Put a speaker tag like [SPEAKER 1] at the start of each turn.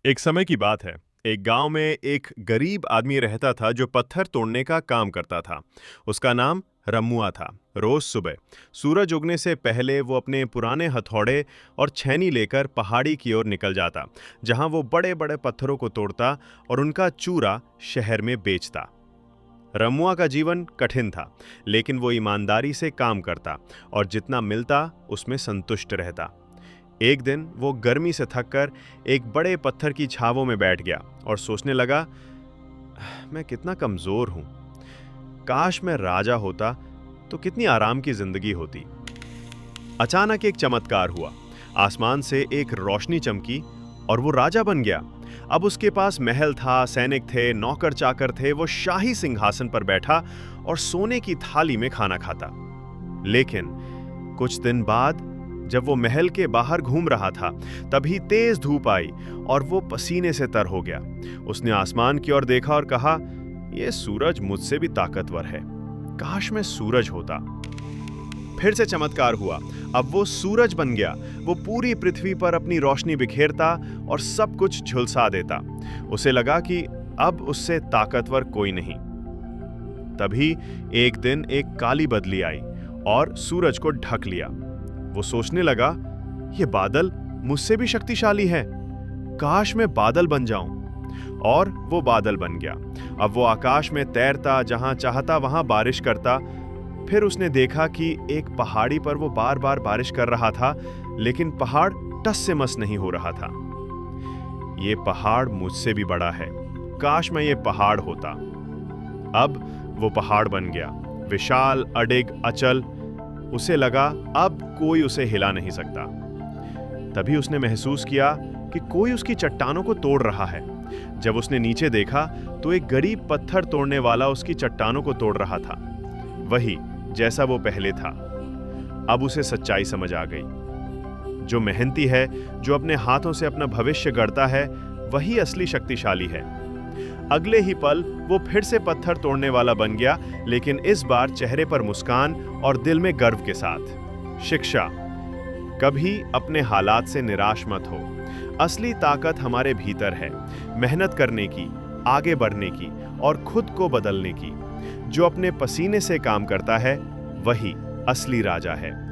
[SPEAKER 1] एक समय की बात है। एक गांव में एक गरीब आदमी रहता था जो पत्थर तोड़ने का काम करता था। उसका नाम रमुआ था। रोज सुबह सूरज उगने से पहले वो अपने पुराने हथौड़े और छेनी लेकर पहाड़ी की ओर निकल जाता, जहां वो बड़े बड़े पत्थरों को तोड़ता और उनका चूरा शहर में बेचता। रमुआ का जीवन कठिन था, लेकिन वो ईमानदारी से काम करता और जितना मिलता उसमें संतुष्ट रहता। एक दिन वो गर्मी से थककर एक बड़े पत्थर की छावों में बैठ गया और सोचने लगा, मैं कितना कमजोर हूं। काश मैं राजा होता तो कितनी आराम की जिंदगी होती। अचानक एक चमत्कार हुआ। आसमान से एक रोशनी चमकी और वो राजा बन गया। अब उसके पास महल था, सैनिक थे, नौकर चाकर थे। वो शाही सिंहासन पर बैठा और सोने की थाली में खाना खाता। लेकिन कुछ दिन बाद जब वो महल के बाहर घूम रहा था, तभी तेज धूप आई और वो पसीने से तर हो गया। उसने आसमान की ओर देखा और कहा, यह सूरज मुझसे भी ताकतवर है। काश मैं सूरज होता। फिर से चमत्कार हुआ। अब वो सूरज बन गया। वो पूरी पृथ्वी पर अपनी रोशनी बिखेरता और सब कुछ झुलसा देता। उसे लगा कि अब उससे ताकतवर कोई नहीं। तभी एक दिन एक काली बदली आई और सूरज को ढक लिया। वो सोचने लगा, ये बादल मुझसे भी शक्तिशाली है। काश मैं बादल बन जाऊं। और वो बादल बन गया। अब वो आकाश में तैरता, जहां चाहता वहां बारिश करता। फिर उसने देखा कि एक पहाड़ी पर वो बार बार बारिश कर रहा था, लेकिन पहाड़ टस से मस नहीं हो रहा था। ये पहाड़ मुझसे भी बड़ा है। काश मैं ये पहाड़ होता। अब वो पहाड़ बन गया, विशाल, अडिग, अचल। उसे लगा अब कोई उसे हिला नहीं सकता। तभी उसने महसूस किया कि कोई उसकी चट्टानों को तोड़ रहा है। जब उसने नीचे देखा तो एक गरीब पत्थर तोड़ने वाला उसकी चट्टानों को तोड़ रहा था, वही जैसा वो पहले था। अब उसे सच्चाई समझ आ गई। जो मेहनती है, जो अपने हाथों से अपना भविष्य गढ़ता है, वही असली शक्तिशाली है। अगले ही पल वो फिर से पत्थर तोड़ने वाला बन गया, लेकिन इस बार चेहरे पर मुस्कान और दिल में गर्व के साथ। शिक्षा: कभी अपने हालात से निराश मत हो। असली ताकत हमारे भीतर है, मेहनत करने की, आगे बढ़ने की और खुद को बदलने की। जो अपने पसीने से काम करता है, वही असली राजा है।